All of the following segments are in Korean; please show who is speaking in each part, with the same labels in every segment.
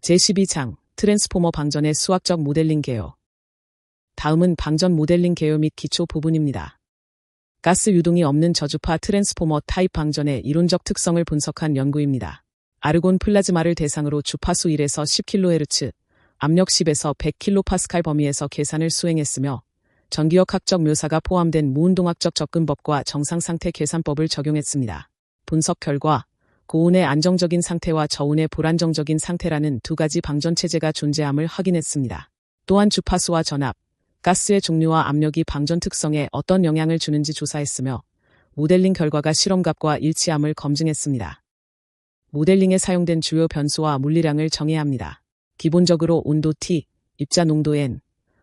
Speaker 1: 제12장 트랜스포머 방전의 수학적 모델링 개요. 다음은 방전 모델링 개요 및 기초 부분입니다. 가스 유동이 없는 저주파 트랜스포머 타입 방전의 이론적 특성을 분석한 연구입니다. 아르곤 플라즈마를 대상으로 주파수 1에서 10kHz, 압력 10에서 100kPa 범위에서 계산을 수행했으며 전기역학적 묘사가 포함된 무운동학적 접근법과 정상상태 계산법을 적용했습니다. 분석 결과 고온의 안정적인 상태와 저온의 불안정적인 상태라는 두 가지 방전 체제가 존재함을 확인했습니다. 또한 주파수와 전압, 가스의 종류와 압력이 방전 특성에 어떤 영향을 주는지 조사했으며 모델링 결과가 실험값과 일치함을 검증했습니다. 모델링에 사용된 주요 변수와 물리량을 정해야 합니다. 기본적으로 온도 T, 입자 농도 N,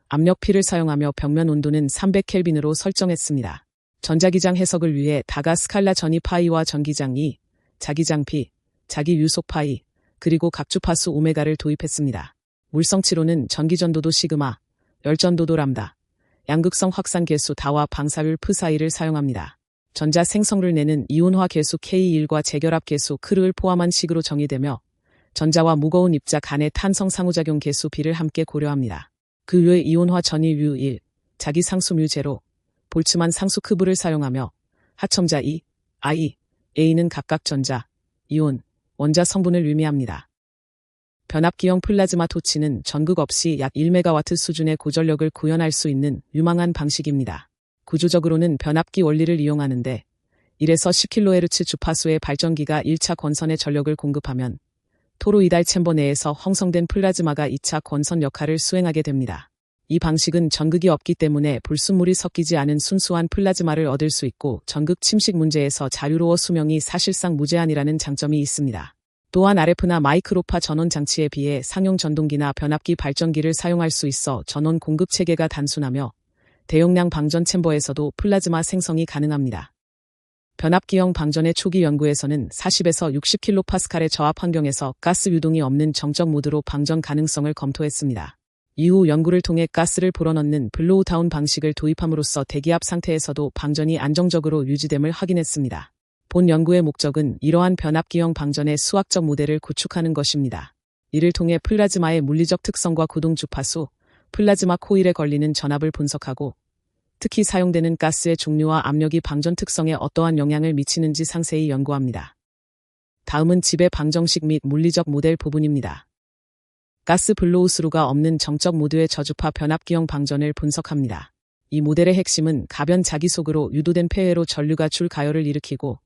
Speaker 1: 압력 P를 사용하며 벽면 온도는 300켈빈으로 설정했습니다. 전자기장 해석을 위해 다가 스칼라 전이 파이와 전기장 E, 자기장 P, 자기 유속 파이, 그리고 각 주파수 오메가를 도입했습니다. 물성치로는 전기전도도 시그마, 열전도도 람다, 양극성 확산 계수 다와 방사율 프 사이를 사용합니다. 전자 생성을 내는 이온화 계수 K1과 재결합 계수 크르를 포함한 식으로 정의되며 전자와 무거운 입자 간의 탄성 상호작용 계수 B를 함께 고려합니다. 그 외 이온화 전이 U1, 자기 상수 뮤0, 볼츠만 상수 크브를 사용하며 하첨자 E, I, A는 각각 전자, 이온, 원자 성분을 의미합니다. 변압기형 플라즈마 토치는 전극 없이 약 1메가와트 수준의 고전력을 구현할 수 있는 유망한 방식입니다. 구조적으로는 변압기 원리를 이용하는데 1에서 10kHz 주파수의 발전기가 1차 권선에 전력을 공급하면 토로이달 챔버 내에서 형성된 플라즈마가 2차 권선 역할을 수행하게 됩니다. 이 방식은 전극이 없기 때문에 불순물이 섞이지 않은 순수한 플라즈마를 얻을 수 있고 전극 침식 문제에서 자유로워 수명이 사실상 무제한이라는 장점이 있습니다. 또한 RF나 마이크로파 전원 장치에 비해 상용 전동기나 변압기 발전기를 사용할 수 있어 전원 공급 체계가 단순하며 대용량 방전 챔버에서도 플라즈마 생성이 가능합니다. 변압기형 방전의 초기 연구에서는 40에서 60kPa의 저압 환경에서 가스 유동이 없는 정적 모드로 방전 가능성을 검토했습니다. 이후 연구를 통해 가스를 불어넣는 블로우다운 방식을 도입함으로써 대기압 상태에서도 방전이 안정적으로 유지됨을 확인했습니다. 본 연구의 목적은 이러한 변압기형 방전의 수학적 모델을 구축하는 것입니다. 이를 통해 플라즈마의 물리적 특성과 구동 주파수, 플라즈마 코일에 걸리는 전압을 분석하고 특히 사용되는 가스의 종류와 압력이 방전 특성에 어떠한 영향을 미치는지 상세히 연구합니다. 다음은 지배 방정식 및 물리적 모델 부분입니다. 가스 블로우스루가 없는 정적 모드의 저주파 변압기형 방전을 분석합니다. 이 모델의 핵심은 가변 자기속으로 유도된 폐회로 전류가 줄 가열을 일으키고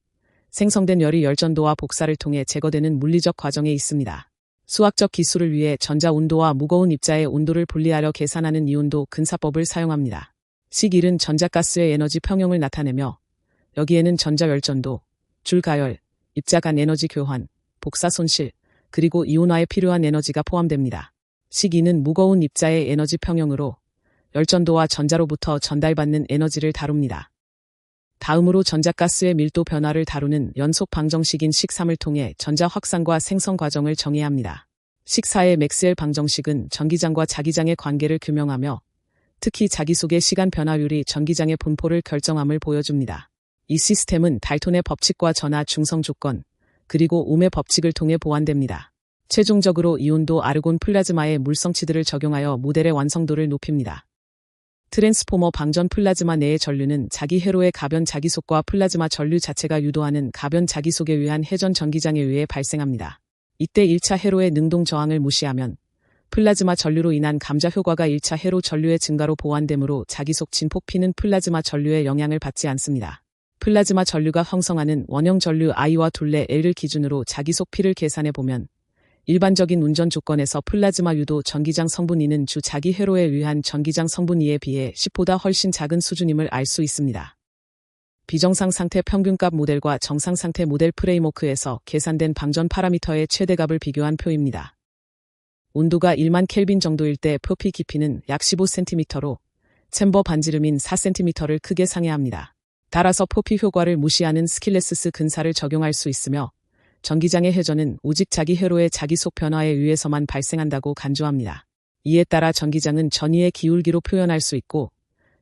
Speaker 1: 생성된 열이 열전도와 복사를 통해 제거되는 물리적 과정에 있습니다. 수학적 기술을 위해 전자 온도와 무거운 입자의 온도를 분리하려 계산하는 이온도 근사법을 사용합니다. 식1은 전자가스의 에너지 평형을 나타내며 여기에는 전자 열전도, 줄 가열, 입자 간 에너지 교환, 복사 손실, 그리고 이온화에 필요한 에너지가 포함됩니다. 식2는 무거운 입자의 에너지 평형으로 열전도와 전자로부터 전달받는 에너지를 다룹니다. 다음으로 전자가스의 밀도 변화를 다루는 연속 방정식인 식3을 통해 전자 확산과 생성 과정을 정해야 합니다. 식4의 맥스웰 방정식은 전기장과 자기장의 관계를 규명하며 특히 자기속의 시간 변화율이 전기장의 분포를 결정함을 보여줍니다. 이 시스템은 달톤의 법칙과 전하 중성 조건, 그리고 옴의 법칙을 통해 보완됩니다. 최종적으로 이온도 아르곤 플라즈마의 물성치들을 적용하여 모델의 완성도를 높입니다. 트랜스포머 방전 플라즈마 내의 전류는 자기 회로의 가변 자기속과 플라즈마 전류 자체가 유도하는 가변 자기속에 의한 회전 전기장에 의해 발생합니다. 이때 1차 회로의 능동 저항을 무시하면 플라즈마 전류로 인한 감자 효과가 1차 회로 전류의 증가로 보완되므로 자기속 진폭 P는 플라즈마 전류의 영향을 받지 않습니다. 플라즈마 전류가 형성하는 원형 전류 I와 둘레 L을 기준으로 자기속 P를 계산해보면 일반적인 운전 조건에서 플라즈마 유도 전기장 성분 E는 주 자기 회로에 의한 전기장 성분 E에 비해 10보다 훨씬 작은 수준임을 알 수 있습니다. 비정상 상태 평균값 모델과 정상 상태 모델 프레임워크에서 계산된 방전 파라미터의 최대값을 비교한 표입니다. 온도가 1만 켈빈 정도일 때 표피 깊이는 약 15cm로 챔버 반지름인 4cm를 크게 상회합니다. 따라서 표피 효과를 무시하는 스킬레스스 근사를 적용할 수 있으며 전기장의 회전은 오직 자기 회로의 자기속 변화에 의해서만 발생한다고 간주합니다. 이에 따라 전기장은 전위의 기울기로 표현할 수 있고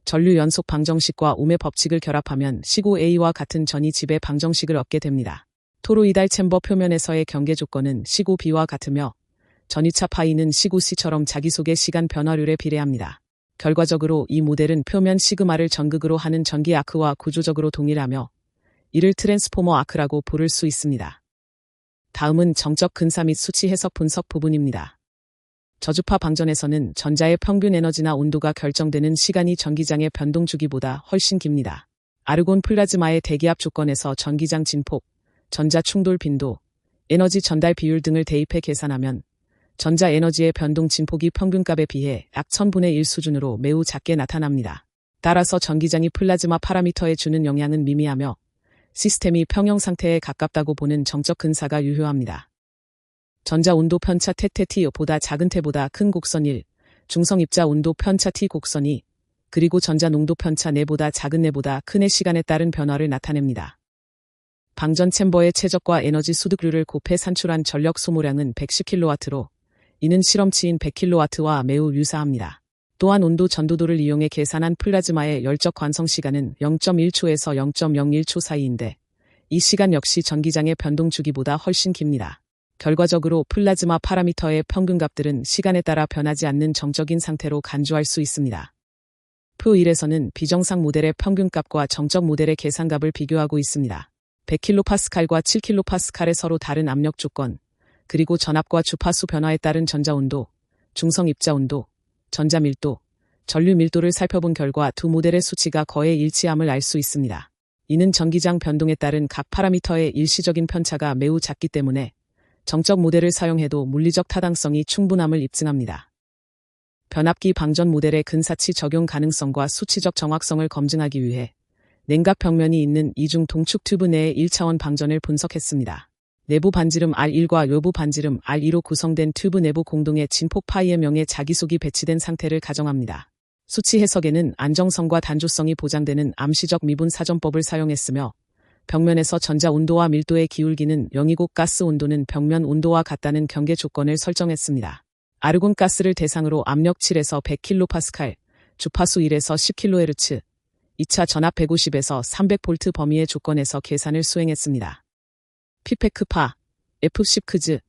Speaker 1: 전류 연속 방정식과 옴의 법칙을 결합하면 C5A와 같은 전위 지배 방정식을 얻게 됩니다. 토로이달 챔버 표면에서의 경계 조건은 C5B와 같으며 전위차 파이는 시구 C처럼 자기소개 시간 변화율에 비례합니다. 결과적으로 이 모델은 표면 시그마를 전극으로 하는 전기 아크와 구조적으로 동일하며 이를 트랜스포머 아크라고 부를 수 있습니다. 다음은 정적 근사 및 수치 해석 분석 부분입니다. 저주파 방전에서는 전자의 평균 에너지나 온도가 결정되는 시간이 전기장의 변동 주기보다 훨씬 깁니다. 아르곤 플라즈마의 대기압 조건에서 전기장 진폭, 전자 충돌 빈도, 에너지 전달 비율 등을 대입해 계산하면 전자 에너지의 변동 진폭이 평균값에 비해 약 1000분의 1 수준으로 매우 작게 나타납니다. 따라서 전기장이 플라즈마 파라미터에 주는 영향은 미미하며 시스템이 평형 상태에 가깝다고 보는 정적 근사가 유효합니다. 전자 온도 편차 T보다 작은 T보다 큰 곡선 1, 중성 입자 온도 편차 T 곡선 2, 그리고 전자 농도 편차 내보다 작은 내보다 큰 의 시간에 따른 변화를 나타냅니다. 방전 챔버의 최적과 에너지 수득률을 곱해 산출한 전력 소모량은 110kW로 이는 실험치인 100kW와 매우 유사합니다. 또한 온도 전도도를 이용해 계산한 플라즈마의 열적 관성 시간은 0.1초에서 0.01초 사이인데 이 시간 역시 전기장의 변동 주기보다 훨씬 깁니다. 결과적으로 플라즈마 파라미터의 평균값들은 시간에 따라 변하지 않는 정적인 상태로 간주할 수 있습니다. 표 1에서는 비정상 모델의 평균값과 정적 모델의 계산값을 비교하고 있습니다. 100kPa과 7kPa의 서로 다른 압력 조건, 그리고 전압과 주파수 변화에 따른 전자 온도, 중성 입자 온도, 전자 밀도, 전류 밀도를 살펴본 결과 두 모델의 수치가 거의 일치함을 알 수 있습니다. 이는 전기장 변동에 따른 각 파라미터의 일시적인 편차가 매우 작기 때문에 정적 모델을 사용해도 물리적 타당성이 충분함을 입증합니다. 변압기 방전 모델의 근사치 적용 가능성과 수치적 정확성을 검증하기 위해 냉각 벽면이 있는 이중 동축 튜브 내의 1차원 방전을 분석했습니다. 내부 반지름 R1과 외부 반지름 R2로 구성된 튜브 내부 공동의 진폭 파이의 명의 자기속이 배치된 상태를 가정합니다. 수치 해석에는 안정성과 단조성이 보장되는 암시적 미분 사전법을 사용했으며 벽면에서 전자 온도와 밀도의 기울기는 0이고 가스 온도는 벽면 온도와 같다는 경계 조건을 설정했습니다. 아르곤 가스를 대상으로 압력 7에서 100kPa, 주파수 1에서 10kHz, 2차 전압 150에서 300V 범위의 조건에서 계산을 수행했습니다. 피페크파, F10크즈,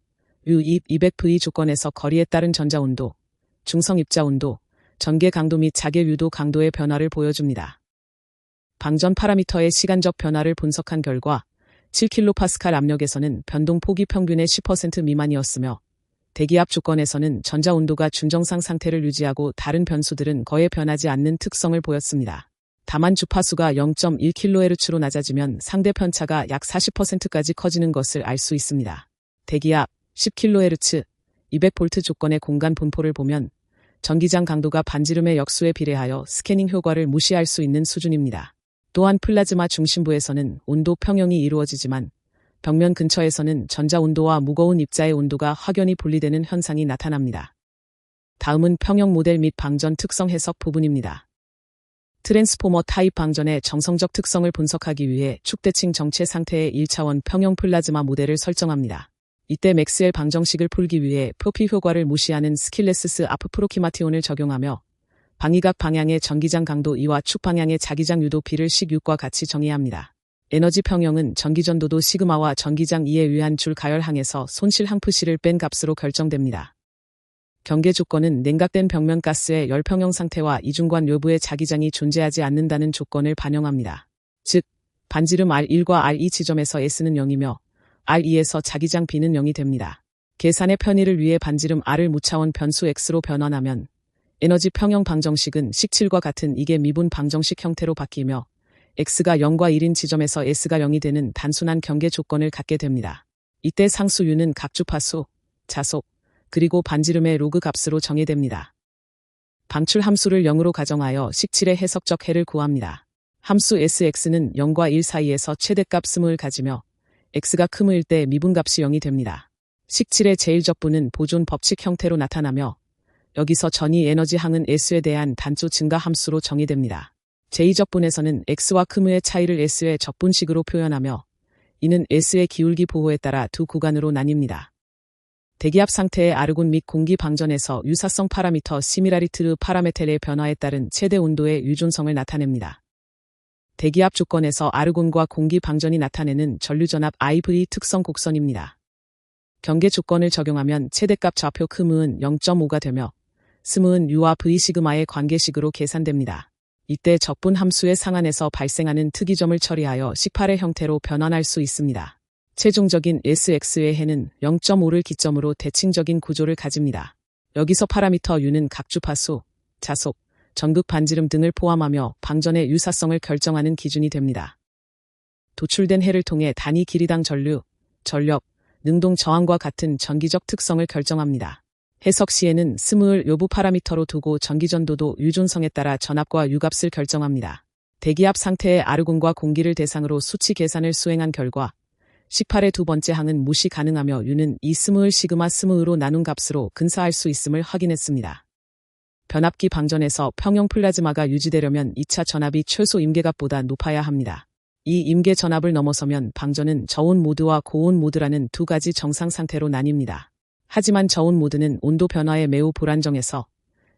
Speaker 1: U200V 조건에서 거리에 따른 전자 온도, 중성 입자 온도, 전개 강도 및 자개 유도 강도의 변화를 보여줍니다. 방전 파라미터의 시간적 변화를 분석한 결과 7kPa 압력에서는 변동 폭이 평균의 10% 미만이었으며 대기압 조건에서는 전자 온도가 준정상 상태를 유지하고 다른 변수들은 거의 변하지 않는 특성을 보였습니다. 다만 주파수가 0.1kHz로 낮아지면 상대 편차가 약 40%까지 커지는 것을 알 수 있습니다. 대기압 10kHz, 200V 조건의 공간 분포를 보면 전기장 강도가 반지름의 역수에 비례하여 스캐닝 효과를 무시할 수 있는 수준입니다. 또한 플라즈마 중심부에서는 온도 평형이 이루어지지만 벽면 근처에서는 전자 온도와 무거운 입자의 온도가 확연히 분리되는 현상이 나타납니다. 다음은 평형 모델 및 방전 특성 해석 부분입니다. 트랜스포머 타입 방전의 정성적 특성을 분석하기 위해 축대칭 정체 상태의 1차원 평형 플라즈마 모델을 설정합니다. 이때 맥스웰 방정식을 풀기 위해 표피 효과를 무시하는 스킬레스스 아프프로키마티온을 적용하며 방위각 방향의 전기장 강도 E와 축 방향의 자기장 유도 B를 식6과 같이 정의합니다. 에너지 평형은 전기전도도 시그마와 전기장 E에 의한 줄 가열항에서 손실 항프시를 뺀 값으로 결정됩니다. 경계 조건은 냉각된 벽면 가스의 열평형 상태와 이중관 외부의 자기장이 존재하지 않는다는 조건을 반영합니다. 즉, 반지름 R1과 R2 지점에서 S는 0이며 R2에서 자기장 B는 0이 됩니다. 계산의 편의를 위해 반지름 R을 무차원 변수 X로 변환하면 에너지 평형 방정식은 식7과 같은 이게 미분 방정식 형태로 바뀌며 X가 0과 1인 지점에서 S가 0이 되는 단순한 경계 조건을 갖게 됩니다. 이때 상수 U는 각 주파수, 자속, 그리고 반지름의 로그 값으로 정의됩니다. 방출 함수를 0으로 가정하여 식7의 해석적 해를 구합니다. 함수 Sx는 0과 1 사이에서 최대값 스무를 가지며 X가 크무일 때 미분값이 0이 됩니다. 식7의 제1적분은 보존 법칙 형태로 나타나며 여기서 전위 에너지 항은 S에 대한 단조 증가 함수로 정의됩니다. 제2적분에서는 X와 크무의 차이를 S의 적분식으로 표현하며 이는 S의 기울기 보호에 따라 두 구간으로 나뉩니다. 대기압 상태의 아르곤 및 공기 방전에서 유사성 파라미터 시미라리트 파라메텔의 변화에 따른 최대 온도의 유존성을 나타냅니다. 대기압 조건에서 아르곤과 공기 방전이 나타내는 전류전압 IV 특성 곡선입니다. 경계 조건을 적용하면 최대값 좌표 크무은 0.5가 되며 스무은 U와 V 시그마의 관계식으로 계산됩니다. 이때 적분 함수의 상한에서 발생하는 특이점을 처리하여 18의 형태로 변환할 수 있습니다. 최종적인 Sx의 해는 0.5를 기점으로 대칭적인 구조를 가집니다. 여기서 파라미터 U는 각 주파수, 자속, 전극 반지름 등을 포함하며 방전의 유사성을 결정하는 기준이 됩니다. 도출된 해를 통해 단위 길이당 전류, 전력, 능동 저항과 같은 전기적 특성을 결정합니다. 해석 시에는 스무을 요부 파라미터로 두고 전기전도도 유존성에 따라 전압과 유값을 결정합니다. 대기압 상태의 아르곤과 공기를 대상으로 수치 계산을 수행한 결과 18의 두 번째 항은 무시 가능하며 U는 이 스무을 시그마 스무으로 나눈 값으로 근사할 수 있음을 확인했습니다. 변압기 방전에서 평형 플라즈마가 유지되려면 2차 전압이 최소 임계값보다 높아야 합니다. 이 임계 전압을 넘어서면 방전은 저온 모드와 고온 모드라는 두 가지 정상 상태로 나뉩니다. 하지만 저온 모드는 온도 변화에 매우 불안정해서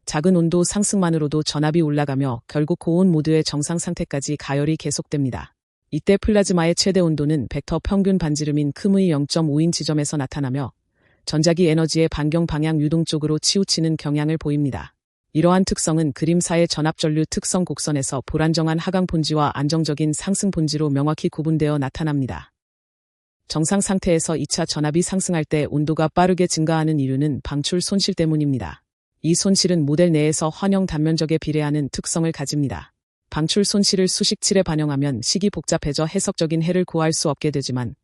Speaker 1: 작은 온도 상승만으로도 전압이 올라가며 결국 고온 모드의 정상 상태까지 가열이 계속됩니다. 이때 플라즈마의 최대 온도는 벡터 평균 반지름인 크무의 0.5인 지점에서 나타나며 전자기 에너지의 반경 방향 유동 쪽으로 치우치는 경향을 보입니다. 이러한 특성은 그림사의 전압전류 특성 곡선에서 불안정한 하강 본지와 안정적인 상승 본지로 명확히 구분되어 나타납니다. 정상 상태에서 2차 전압이 상승할 때 온도가 빠르게 증가하는 이유는 방출 손실 때문입니다. 이 손실은 모델 내에서 환형 단면적에 비례하는 특성을 가집니다. 방출 손실을 수식칠에 반영하면 식이 복잡해져 해석적인 해를 구할 수 없게 되지만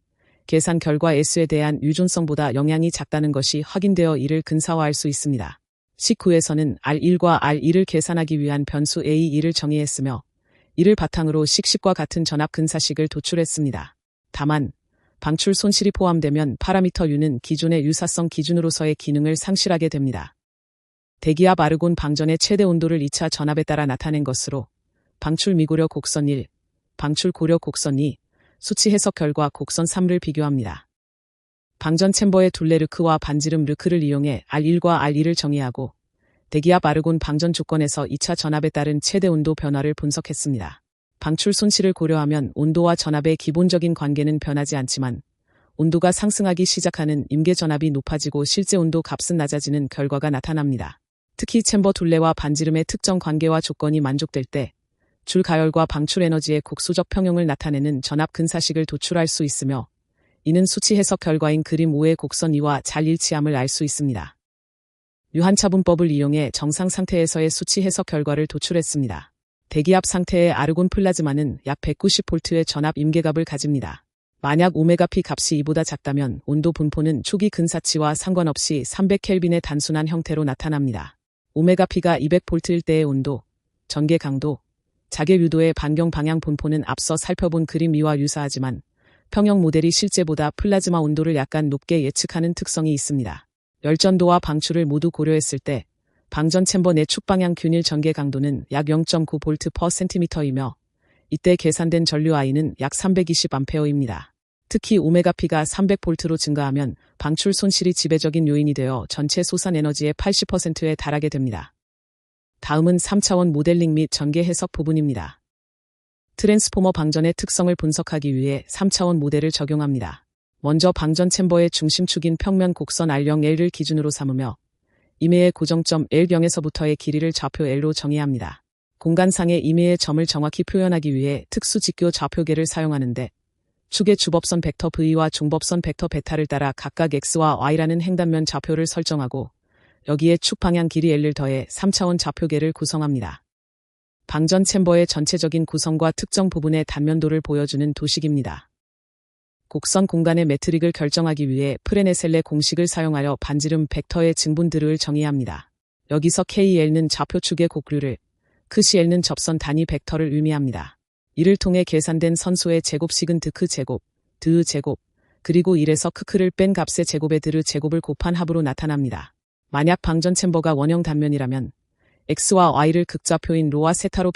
Speaker 1: 계산 결과 S에 대한 유존성보다 영향이 작다는 것이 확인되어 이를 근사화할 수 있습니다. 식 9에서는 R1과 R2를 계산하기 위한 변수 A2를 정의했으며 이를 바탕으로 식 10과 같은 전압 근사식을 도출했습니다. 다만 방출 손실이 포함되면 파라미터 U는 기존의 유사성 기준으로서의 기능을 상실하게 됩니다. 대기압 아르곤 방전의 최대 온도를 2차 전압에 따라 나타낸 것으로 방출 미고려 곡선 1, 방출 고려 곡선 2, 수치 해석 결과 곡선 3를 비교합니다. 방전 챔버의 둘레 르크와 반지름 르크를 이용해 R1과 R2를 정의하고 대기압 아르곤 방전 조건에서 2차 전압에 따른 최대 온도 변화를 분석했습니다. 방출 손실을 고려하면 온도와 전압의 기본적인 관계는 변하지 않지만 온도가 상승하기 시작하는 임계 전압이 높아지고 실제 온도 값은 낮아지는 결과가 나타납니다. 특히 챔버 둘레와 반지름의 특정 관계와 조건이 만족될 때 줄 가열과 방출 에너지의 국수적 평형을 나타내는 전압 근사식을 도출할 수 있으며 이는 수치 해석 결과인 그림 5의 곡선 2와 잘 일치함을 알 수 있습니다. 유한차분법을 이용해 정상 상태에서의 수치 해석 결과를 도출했습니다. 대기압 상태의 아르곤 플라즈마는 약 190V의 전압 임계값을 가집니다. 만약 오메가 P 값이 이보다 작다면 온도 분포는 초기 근사치와 상관없이 300켈빈의 단순한 형태로 나타납니다. 오메가 P가 200V일 때의 온도, 전개 강도, 자개 유도의 반경 방향 분포는 앞서 살펴본 그림 2와 유사하지만 평형 모델이 실제보다 플라즈마 온도를 약간 높게 예측하는 특성이 있습니다. 열전도와 방출을 모두 고려했을 때 방전 챔버 내 축방향 균일 전개 강도는 약 0.9V/cm이며 이때 계산된 전류 I는 약 320A입니다. 특히 오메가 P가 300V로 증가하면 방출 손실이 지배적인 요인이 되어 전체 소산 에너지의 80%에 달하게 됩니다. 다음은 3차원 모델링 및 전개 해석 부분입니다. 트랜스포머 방전의 특성을 분석하기 위해 3차원 모델을 적용합니다. 먼저 방전 챔버의 중심축인 평면 곡선 R0L을 기준으로 삼으며 임해의 고정점 L0에서부터의 길이를 좌표 L로 정의합니다. 공간상의 임해의 점을 정확히 표현하기 위해 특수 직교 좌표계를 사용하는데 축의 주법선 벡터 V와 중법선 벡터 베타를 따라 각각 X와 Y라는 횡단면 좌표를 설정하고 여기에 축 방향 길이 L을 더해 3차원 좌표계를 구성합니다. 방전 챔버의 전체적인 구성과 특정 부분의 단면도를 보여주는 도식입니다. 곡선 공간의 매트릭을 결정하기 위해 프레네셀레 공식을 사용하여 반지름 벡터의 증분들을 정의합니다. 여기서 KL는 좌표축의 곡류를, 크CL는 접선 단위 벡터를 의미합니다. 이를 통해 계산된 선소의 제곱식은 드크 제곱, 드으 제곱, 그리고 1에서 크크를 뺀 값의 제곱의 드르 제곱을 곱한 합으로 나타납니다. 만약 방전 챔버가 원형 단면이라면 X와 Y를 극좌표인 로와 세타로